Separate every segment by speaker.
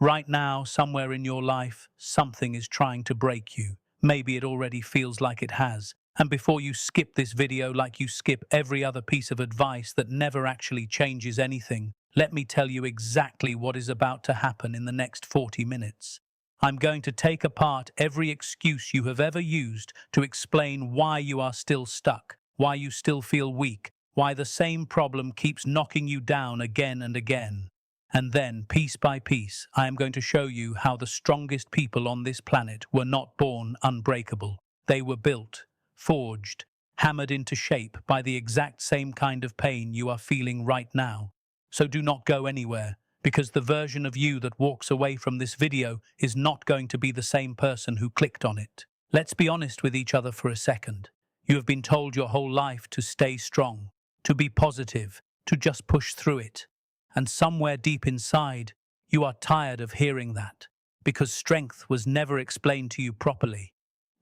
Speaker 1: Right now, somewhere in your life, something is trying to break you. Maybe it already feels like it has. And before you skip this video like you skip every other piece of advice that never actually changes anything, let me tell you exactly what is about to happen in the next 40 minutes. I'm going to take apart every excuse you have ever used to explain why you are still stuck, why you still feel weak, why the same problem keeps knocking you down again and again. And then, piece by piece, I am going to show you how the strongest people on this planet were not born unbreakable. They were built, forged, hammered into shape by the exact same kind of pain you are feeling right now. So do not go anywhere, because the version of you that walks away from this video is not going to be the same person who clicked on it. Let's be honest with each other for a second. You have been told your whole life to stay strong, to be positive, to just push through it. And somewhere deep inside, you are tired of hearing that, because strength was never explained to you properly.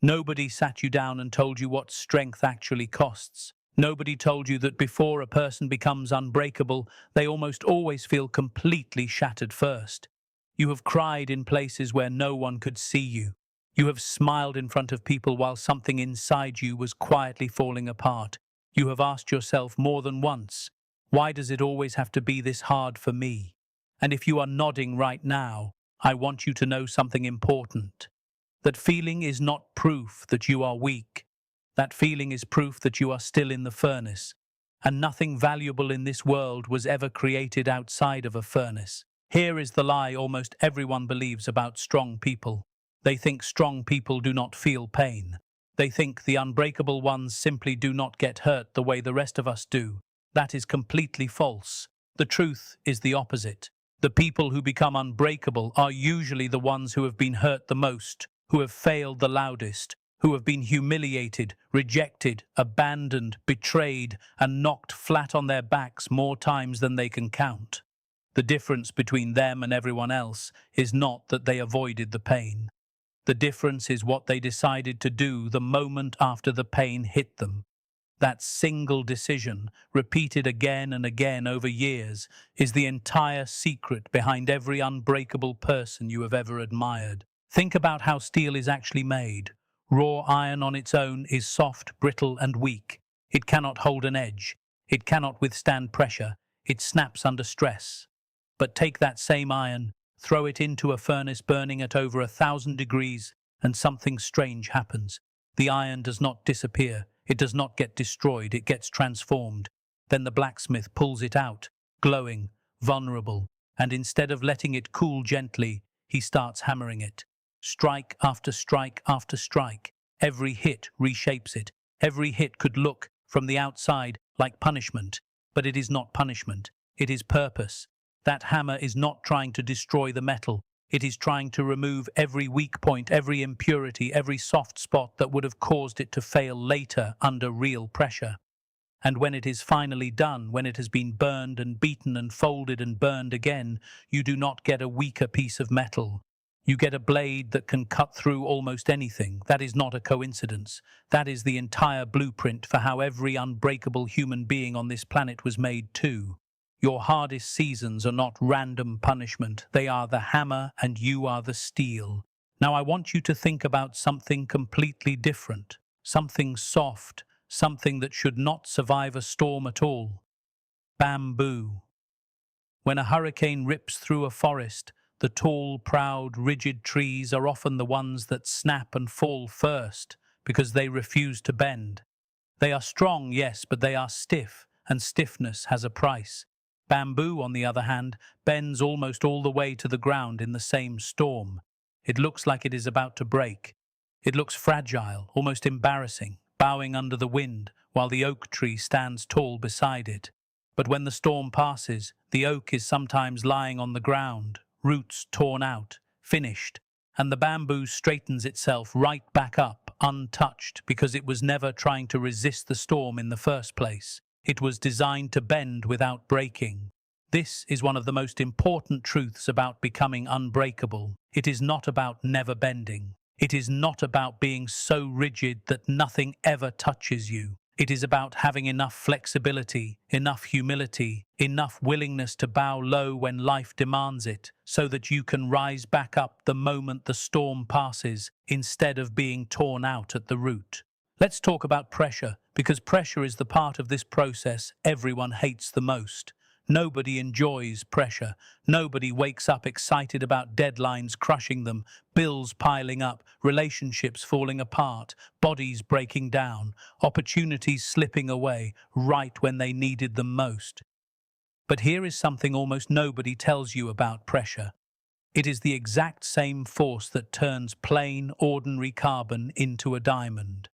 Speaker 1: Nobody sat you down and told you what strength actually costs. Nobody told you that before a person becomes unbreakable, they almost always feel completely shattered first. You have cried in places where no one could see you. You have smiled in front of people while something inside you was quietly falling apart. You have asked yourself more than once, why does it always have to be this hard for me? And if you are nodding right now, I want you to know something important. That feeling is not proof that you are weak. That feeling is proof that you are still in the furnace. And nothing valuable in this world was ever created outside of a furnace. Here is the lie almost everyone believes about strong people. They think strong people do not feel pain. They think the unbreakable ones simply do not get hurt the way the rest of us do. That is completely false. The truth is the opposite. The people who become unbreakable are usually the ones who have been hurt the most, who have failed the loudest, who have been humiliated, rejected, abandoned, betrayed, and knocked flat on their backs more times than they can count. The difference between them and everyone else is not that they avoided the pain. The difference is what they decided to do the moment after the pain hit them. That single decision, repeated again and again over years, is the entire secret behind every unbreakable person you have ever admired. Think about how steel is actually made. Raw iron on its own is soft, brittle, and weak. It cannot hold an edge. It cannot withstand pressure. It snaps under stress. But take that same iron, throw it into a furnace burning at over 1,000 degrees, and something strange happens. The iron does not disappear. It does not get destroyed, it gets transformed. Then the blacksmith pulls it out, glowing, vulnerable, and instead of letting it cool gently, he starts hammering it. Strike after strike after strike. Every hit reshapes it. Every hit could look, from the outside, like punishment. But it is not punishment. It is purpose. That hammer is not trying to destroy the metal. It is trying to remove every weak point, every impurity, every soft spot that would have caused it to fail later under real pressure. And when it is finally done, when it has been burned and beaten and folded and burned again, you do not get a weaker piece of metal. You get a blade that can cut through almost anything. That is not a coincidence. That is the entire blueprint for how every unbreakable human being on this planet was made too. Your hardest seasons are not random punishment. They are the hammer and you are the steel. Now I want you to think about something completely different. Something soft. Something that should not survive a storm at all. Bamboo. When a hurricane rips through a forest, the tall, proud, rigid trees are often the ones that snap and fall first because they refuse to bend. They are strong, yes, but they are stiff, and stiffness has a price. Bamboo, on the other hand, bends almost all the way to the ground in the same storm. It looks like it is about to break. It looks fragile, almost embarrassing, bowing under the wind, while the oak tree stands tall beside it. But when the storm passes, the oak is sometimes lying on the ground, roots torn out, finished, and the bamboo straightens itself right back up, untouched, because it was never trying to resist the storm in the first place. It was designed to bend without breaking. This is one of the most important truths about becoming unbreakable. It is not about never bending. It is not about being so rigid that nothing ever touches you. It is about having enough flexibility, enough humility, enough willingness to bow low when life demands it, so that you can rise back up the moment the storm passes, instead of being torn out at the root. Let's talk about pressure, because pressure is the part of this process everyone hates the most. Nobody enjoys pressure. Nobody wakes up excited about deadlines crushing them, bills piling up, relationships falling apart, bodies breaking down, opportunities slipping away right when they needed them most. But here is something almost nobody tells you about pressure. It is the exact same force that turns plain, ordinary carbon into a diamond.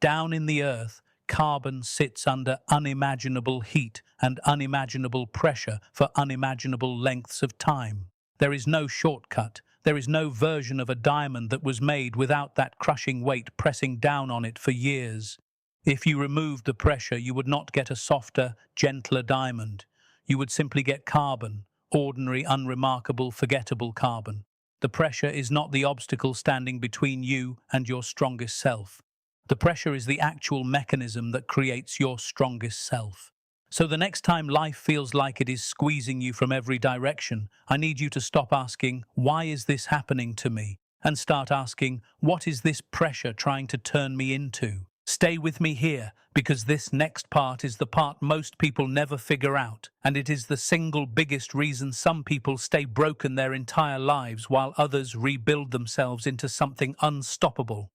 Speaker 1: Down in the earth, carbon sits under unimaginable heat and unimaginable pressure for unimaginable lengths of time. There is no shortcut. There is no version of a diamond that was made without that crushing weight pressing down on it for years. If you removed the pressure, you would not get a softer, gentler diamond. You would simply get carbon, ordinary, unremarkable, forgettable carbon. The pressure is not the obstacle standing between you and your strongest self. The pressure is the actual mechanism that creates your strongest self. So the next time life feels like it is squeezing you from every direction, I need you to stop asking, why is this happening to me? And start asking, what is this pressure trying to turn me into? Stay with me here, because this next part is the part most people never figure out, and it is the single biggest reason some people stay broken their entire lives while others rebuild themselves into something unstoppable.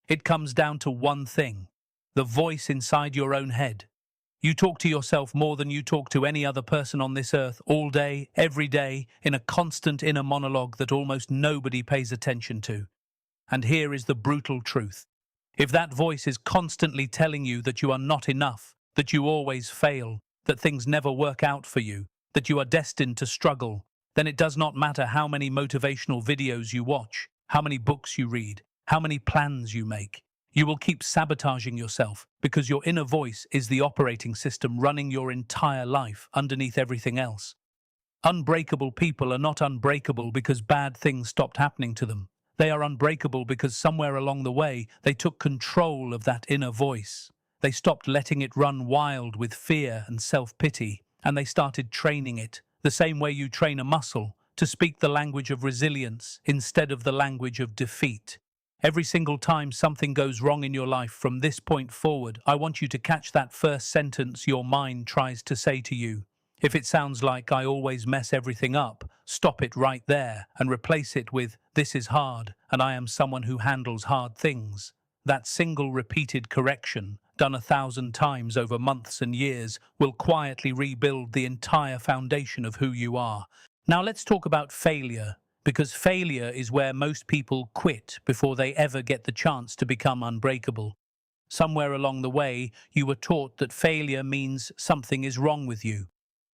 Speaker 1: It comes down to one thing: the voice inside your own head. You talk to yourself more than you talk to any other person on this earth, all day, every day, in a constant inner monologue that almost nobody pays attention to. And here is the brutal truth. If that voice is constantly telling you that you are not enough, that you always fail, that things never work out for you, that you are destined to struggle, then it does not matter how many motivational videos you watch, how many books you read, how many plans you make. You will keep sabotaging yourself because your inner voice is the operating system running your entire life underneath everything else. Unbreakable people are not unbreakable because bad things stopped happening to them. They are unbreakable because somewhere along the way they took control of that inner voice. They stopped letting it run wild with fear and self-pity, and they started training it, the same way you train a muscle, to speak the language of resilience instead of the language of defeat. Every single time something goes wrong in your life from this point forward, I want you to catch that first sentence your mind tries to say to you. If it sounds like "I always mess everything up," stop it right there and replace it with "This is hard and I am someone who handles hard things." That single repeated correction, done 1,000 times over months and years, will quietly rebuild the entire foundation of who you are. Now let's talk about failure. Because failure is where most people quit before they ever get the chance to become unbreakable. Somewhere along the way, you were taught that failure means something is wrong with you.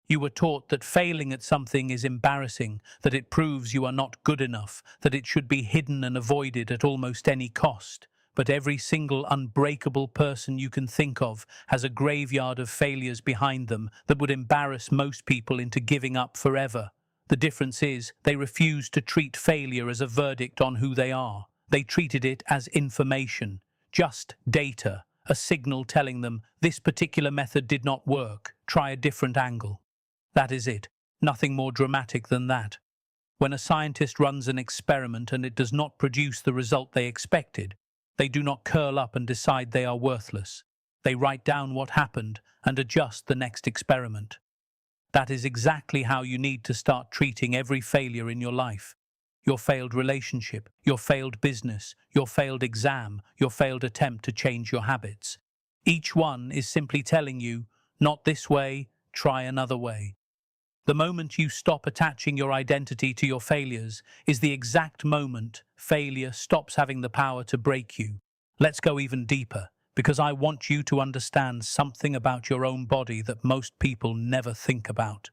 Speaker 1: You were taught that failing at something is embarrassing, that it proves you are not good enough, that it should be hidden and avoided at almost any cost. But every single unbreakable person you can think of has a graveyard of failures behind them that would embarrass most people into giving up forever. The difference is they refuse to treat failure as a verdict on who they are. They treated it as information, just data, a signal telling them this particular method did not work, try a different angle. That is it, nothing more dramatic than that. When a scientist runs an experiment and it does not produce the result they expected, they do not curl up and decide they are worthless. They write down what happened and adjust the next experiment. That is exactly how you need to start treating every failure in your life. Your failed relationship, your failed business, your failed exam, your failed attempt to change your habits. Each one is simply telling you, not this way, try another way. The moment you stop attaching your identity to your failures is the exact moment failure stops having the power to break you. Let's go even deeper, because I want you to understand something about your own body that most people never think about.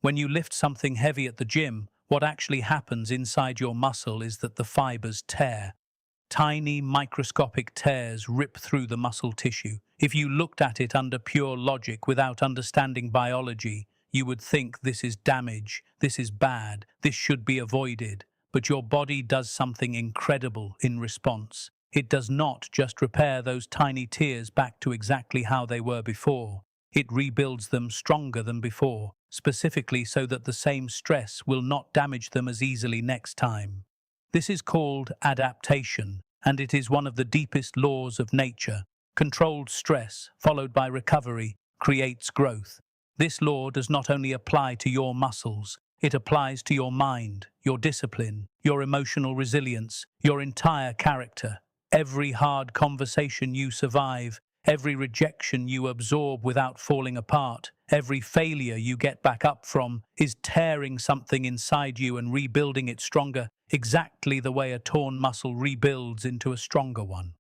Speaker 1: When you lift something heavy at the gym, what actually happens inside your muscle is that the fibers tear. Tiny microscopic tears rip through the muscle tissue. If you looked at it under pure logic without understanding biology, you would think this is damage, this is bad, this should be avoided. But your body does something incredible in response. It does not just repair those tiny tears back to exactly how they were before. It rebuilds them stronger than before, specifically so that the same stress will not damage them as easily next time. This is called adaptation, and it is one of the deepest laws of nature. Controlled stress, followed by recovery, creates growth. This law does not only apply to your muscles, it applies to your mind, your discipline, your emotional resilience, your entire character. Every hard conversation you survive, every rejection you absorb without falling apart, every failure you get back up from is tearing something inside you and rebuilding it stronger, exactly the way a torn muscle rebuilds into a stronger one.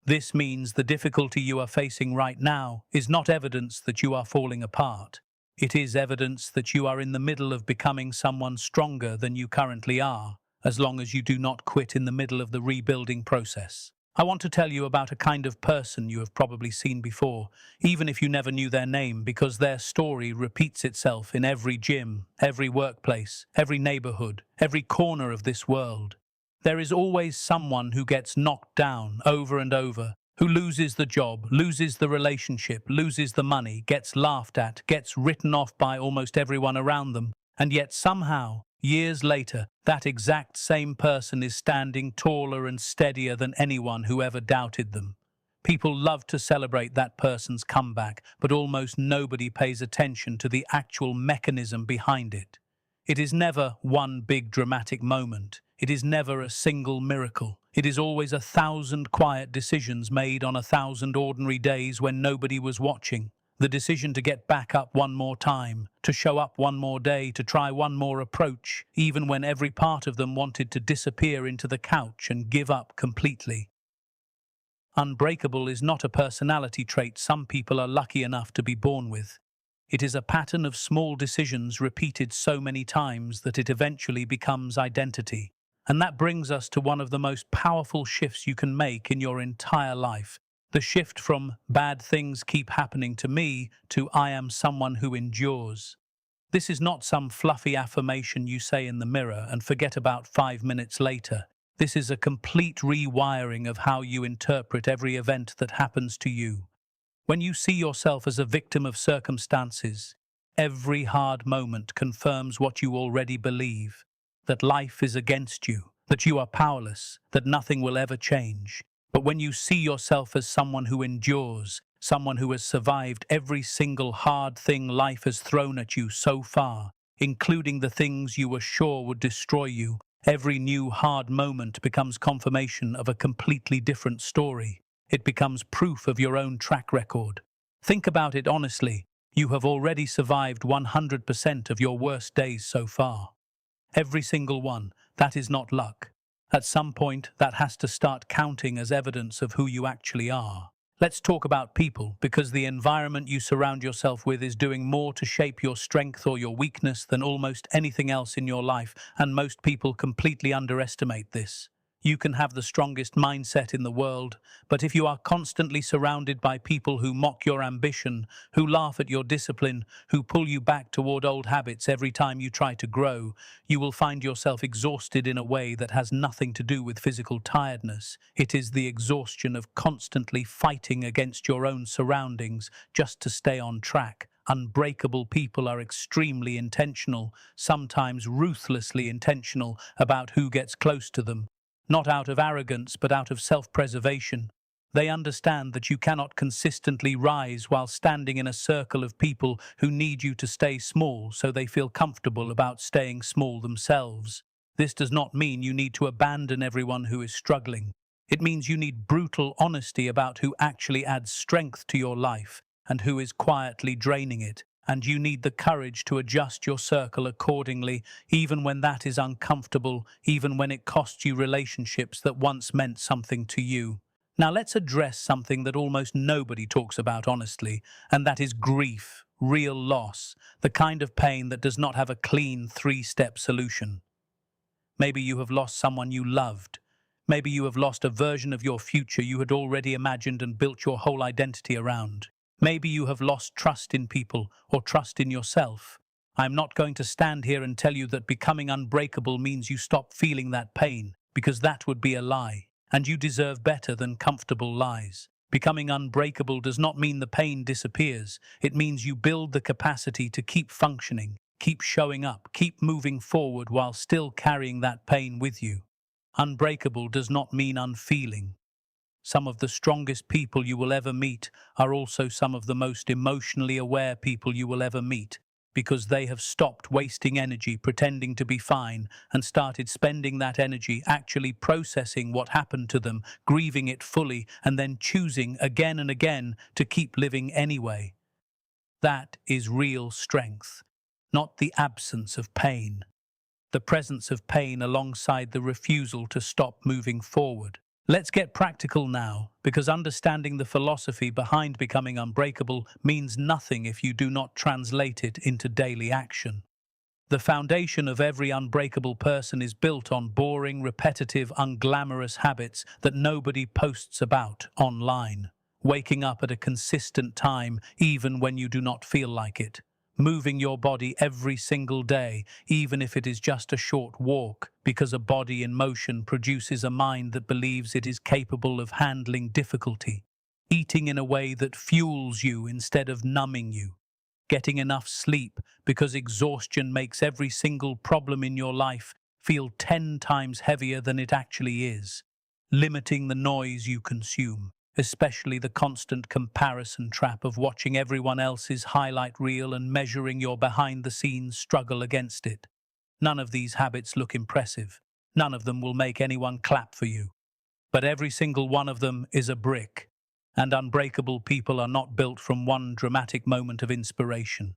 Speaker 1: This means the difficulty you are facing right now is not evidence that you are falling apart. It is evidence that you are in the middle of becoming someone stronger than you currently are, as long as you do not quit in the middle of the rebuilding process. I want to tell you about a kind of person you have probably seen before, even if you never knew their name, because their story repeats itself in every gym, every workplace, every neighborhood, every corner of this world. There is always someone who gets knocked down over and over, who loses the job, loses the relationship, loses the money, gets laughed at, gets written off by almost everyone around them, and yet somehow, years later, that exact same person is standing taller and steadier than anyone who ever doubted them. People love to celebrate that person's comeback, but almost nobody pays attention to the actual mechanism behind it. It is never one big dramatic moment. It is never a single miracle. It is always 1,000 quiet decisions made on 1,000 ordinary days when nobody was watching. The decision to get back up one more time, to show up one more day, to try one more approach, even when every part of them wanted to disappear into the couch and give up completely. Unbreakable is not a personality trait some people are lucky enough to be born with. It is a pattern of small decisions repeated so many times that it eventually becomes identity. And that brings us to one of the most powerful shifts you can make in your entire life. The shift from "bad things keep happening to me" to "I am someone who endures." This is not some fluffy affirmation you say in the mirror and forget about 5 minutes later. This is a complete rewiring of how you interpret every event that happens to you. When you see yourself as a victim of circumstances, every hard moment confirms what you already believe, that life is against you, that you are powerless, that nothing will ever change. But when you see yourself as someone who endures, someone who has survived every single hard thing life has thrown at you so far, including the things you were sure would destroy you, every new hard moment becomes confirmation of a completely different story. It becomes proof of your own track record. Think about it honestly. You have already survived 100% of your worst days so far. Every single one. That is not luck. At some point, that has to start counting as evidence of who you actually are. Let's talk about people, because the environment you surround yourself with is doing more to shape your strength or your weakness than almost anything else in your life, and most people completely underestimate this. You can have the strongest mindset in the world, but if you are constantly surrounded by people who mock your ambition, who laugh at your discipline, who pull you back toward old habits every time you try to grow, you will find yourself exhausted in a way that has nothing to do with physical tiredness. It is the exhaustion of constantly fighting against your own surroundings just to stay on track. Unbreakable people are extremely intentional, sometimes ruthlessly intentional, about who gets close to them. Not out of arrogance, but out of self-preservation. They understand that you cannot consistently rise while standing in a circle of people who need you to stay small, so they feel comfortable about staying small themselves. This does not mean you need to abandon everyone who is struggling. It means you need brutal honesty about who actually adds strength to your life and who is quietly draining it. And you need the courage to adjust your circle accordingly, even when that is uncomfortable, even when it costs you relationships that once meant something to you. Now let's address something that almost nobody talks about honestly, and that is grief, real loss, the kind of pain that does not have a clean 3-step solution. Maybe you have lost someone you loved. Maybe you have lost a version of your future you had already imagined and built your whole identity around. Maybe you have lost trust in people or trust in yourself. I'm not going to stand here and tell you that becoming unbreakable means you stop feeling that pain, because that would be a lie. and you deserve better than comfortable lies. Becoming unbreakable does not mean the pain disappears. It means you build the capacity to keep functioning, keep showing up, keep moving forward while still carrying that pain with you. Unbreakable does not mean unfeeling. Some of the strongest people you will ever meet are also some of the most emotionally aware people you will ever meet, because they have stopped wasting energy pretending to be fine and started spending that energy actually processing what happened to them, grieving it fully, and then choosing again and again to keep living anyway. That is real strength, not the absence of pain. The presence of pain alongside the refusal to stop moving forward. Let's get practical now, because understanding the philosophy behind becoming unbreakable means nothing if you do not translate it into daily action. The foundation of every unbreakable person is built on boring, repetitive, unglamorous habits that nobody posts about online. Waking up at a consistent time, even when you do not feel like it. Moving your body every single day, even if it is just a short walk, because a body in motion produces a mind that believes it is capable of handling difficulty. Eating in a way that fuels you instead of numbing you. Getting enough sleep, because exhaustion makes every single problem in your life feel 10 times heavier than it actually is. Limiting the noise you consume, especially the constant comparison trap of watching everyone else's highlight reel and measuring your behind-the-scenes struggle against it. None of these habits look impressive. None of them will make anyone clap for you. But every single one of them is a brick. And unbreakable people are not built from one dramatic moment of inspiration.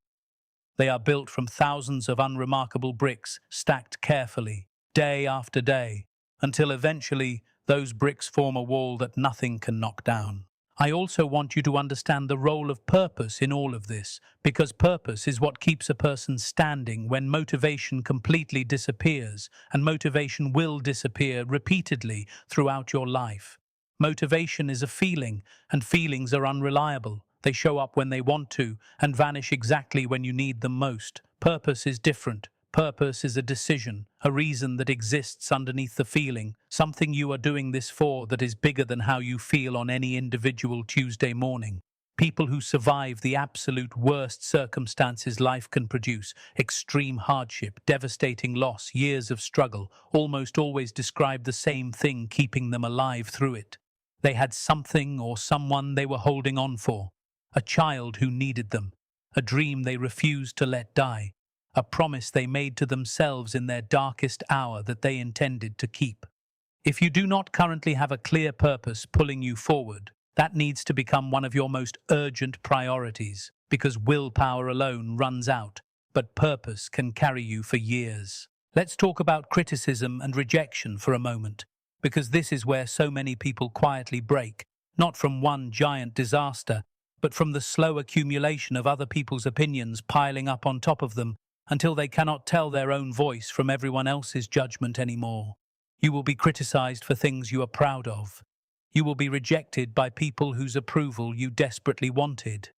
Speaker 1: They are built from thousands of unremarkable bricks stacked carefully, day after day, until eventually those bricks form a wall that nothing can knock down. I also want you to understand the role of purpose in all of this, because purpose is what keeps a person standing when motivation completely disappears, and motivation will disappear repeatedly throughout your life. Motivation is a feeling, and feelings are unreliable. They show up when they want to and vanish exactly when you need them most. Purpose is different. Purpose is a decision, a reason that exists underneath the feeling, something you are doing this for that is bigger than how you feel on any individual Tuesday morning. People who survive the absolute worst circumstances life can produce, extreme hardship, devastating loss, years of struggle, almost always describe the same thing keeping them alive through it. They had something or someone they were holding on for, a child who needed them, a dream they refused to let die, a promise they made to themselves in their darkest hour that they intended to keep. If you do not currently have a clear purpose pulling you forward, that needs to become one of your most urgent priorities, because willpower alone runs out, but purpose can carry you for years. Let's talk about criticism and rejection for a moment, because this is where so many people quietly break, not from one giant disaster, but from the slow accumulation of other people's opinions piling up on top of them until they cannot tell their own voice from everyone else's judgment anymore. You will be criticized for things you are proud of. You will be rejected by people whose approval you desperately wanted.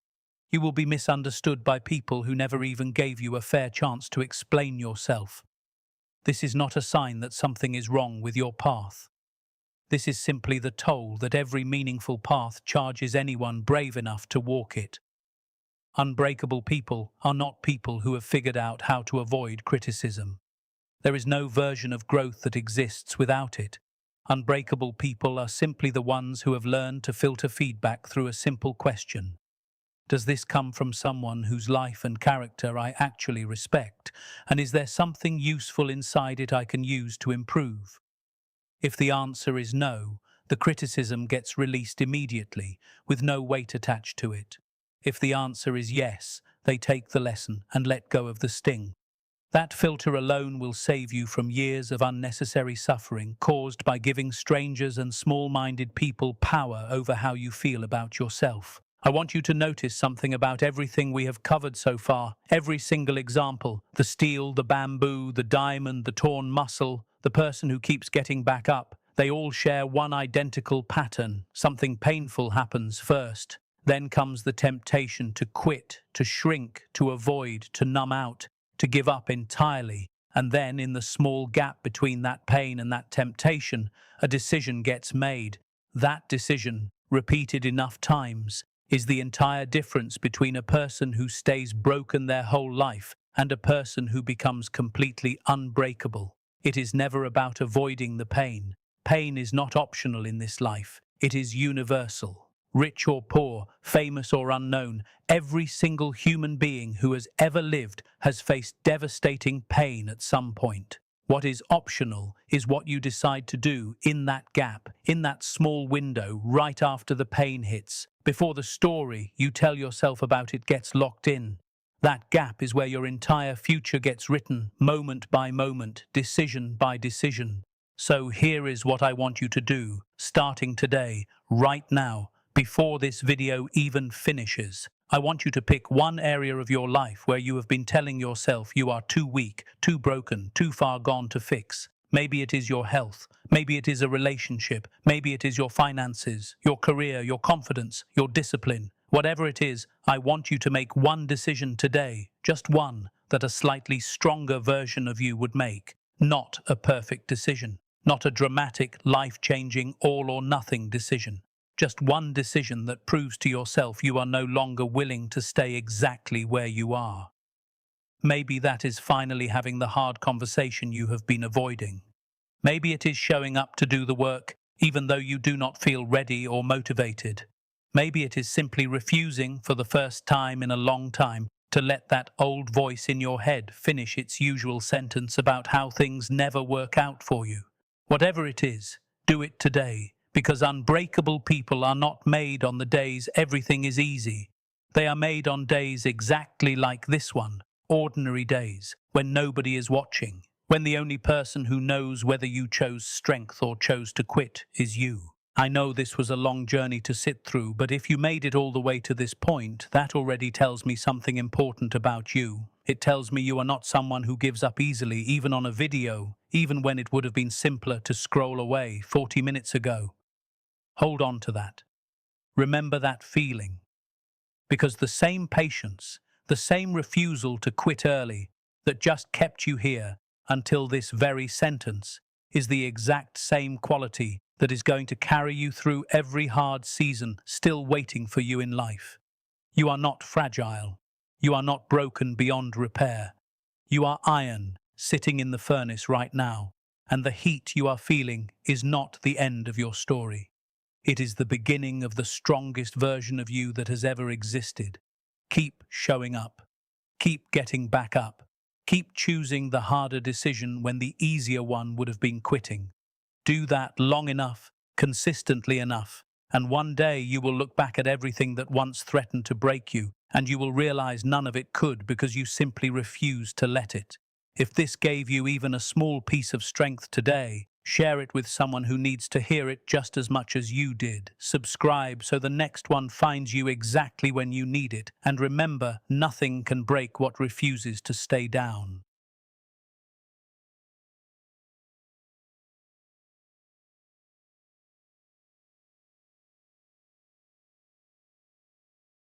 Speaker 1: You will be misunderstood by people who never even gave you a fair chance to explain yourself. This is not a sign that something is wrong with your path. This is simply the toll that every meaningful path charges anyone brave enough to walk it. Unbreakable people are not people who have figured out how to avoid criticism. There is no version of growth that exists without it. Unbreakable people are simply the ones who have learned to filter feedback through a simple question. Does this come from someone whose life and character I actually respect? And is there something useful inside it I can use to improve? If the answer is no, the criticism gets released immediately, with no weight attached to it. If the answer is yes, they take the lesson and let go of the sting. That filter alone will save you from years of unnecessary suffering caused by giving strangers and small-minded people power over how you feel about yourself. I want you to notice something about everything we have covered so far. Every single example, the steel, the bamboo, the diamond, the torn muscle, the person who keeps getting back up, they all share one identical pattern. Something painful happens first. Then comes the temptation to quit, to shrink, to avoid, to numb out, to give up entirely. And then, in the small gap between that pain and that temptation, a decision gets made. That decision, repeated enough times, is the entire difference between a person who stays broken their whole life and a person who becomes completely unbreakable. It is never about avoiding the pain. Pain is not optional in this life. It is universal. Rich or poor, famous or unknown, every single human being who has ever lived has faced devastating pain at some point. What is optional is what you decide to do in that gap, in that small window right after the pain hits, before the story you tell yourself about it gets locked in. That gap is where your entire future gets written, moment by moment, decision by decision. So here is what I want you to do, starting today, right now, before this video even finishes. I want you to pick one area of your life where you have been telling yourself you are too weak, too broken, too far gone to fix. Maybe it is your health, maybe it is a relationship, maybe it is your finances, your career, your confidence, your discipline. Whatever it is, I want you to make one decision today, just one, that a slightly stronger version of you would make. Not a perfect decision, not a dramatic, life-changing, all-or-nothing decision. Just one decision that proves to yourself you are no longer willing to stay exactly where you are. Maybe that is finally having the hard conversation you have been avoiding. Maybe it is showing up to do the work, even though you do not feel ready or motivated. Maybe it is simply refusing, for the first time in a long time, to let that old voice in your head finish its usual sentence about how things never work out for you. Whatever it is, do it today, because unbreakable people are not made on the days everything is easy. They are made on days exactly like this one, ordinary days, when nobody is watching, when the only person who knows whether you chose strength or chose to quit is you. I know this was a long journey to sit through, but if you made it all the way to this point, that already tells me something important about you. It tells me you are not someone who gives up easily, even on a video, even when it would have been simpler to scroll away 40 minutes ago. Hold on to that. Remember that feeling. Because the same patience, the same refusal to quit early that just kept you here until this very sentence is the exact same quality that is going to carry you through every hard season still waiting for you in life. You are not fragile. You are not broken beyond repair. You are iron sitting in the furnace right now, and the heat you are feeling is not the end of your story. It is the beginning of the strongest version of you that has ever existed. Keep showing up. Keep getting back up. Keep choosing the harder decision when the easier one would have been quitting. Do that long enough, consistently enough, and one day you will look back at everything that once threatened to break you, and you will realize none of it could because you simply refused to let it. If this gave you even a small piece of strength today, share it with someone who needs to hear it just as much as you did. Subscribe so the next one finds you exactly when you need it. And remember, nothing can break what refuses to stay down.